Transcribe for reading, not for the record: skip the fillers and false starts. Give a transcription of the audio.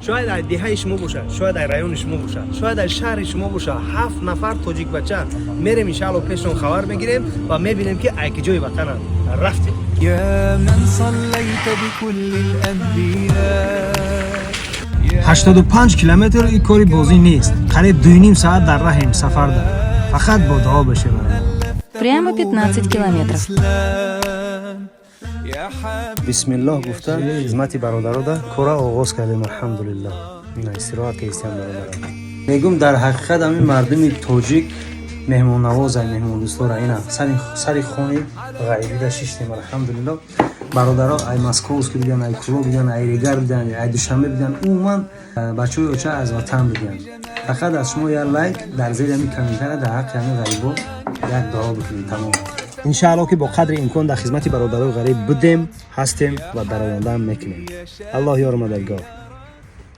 شاید در دهه شما باشه، شاید در رایون شما باشه، شاید در شهر شما باشه. 7 نفر تاجیک بچه میریم ان شاء الله پیشون خبر میگیریم و میبینیم که ایک جای وطن رفتیم. يا من صليت بكل الأنبياء 85 کیلومتر این کاری بازی نیست. قریب 2.5 ساعت در راهیم سفر داریم. فقط با دعا بشه برای Прямо 15 километров. بسم الله گفته خدمت برادران ده کار آغاز کردیم. الحمدلله. نه استراحت کردیم برادران. میگم در حقیقت همین مردم تاجیک مهمون نواز مهمون دوستان اینا سری خونه غریبی داشتیم. الحمدلله برادران ای مسکوس که بیان ای کلو بیان ای ریگر بیان ای دوشنبه بیان عموما بچه‌های اوچه از وطن بیان. فقط از شما یه لایک در زیر همین کامنتر در حق همین غریبا یک دعا بکنید. تمام ان شاء الله که با قدر امکان در خدمت برادران غریب بودیم هستیم و در آینده هم میکنیم. الله یار مددگار.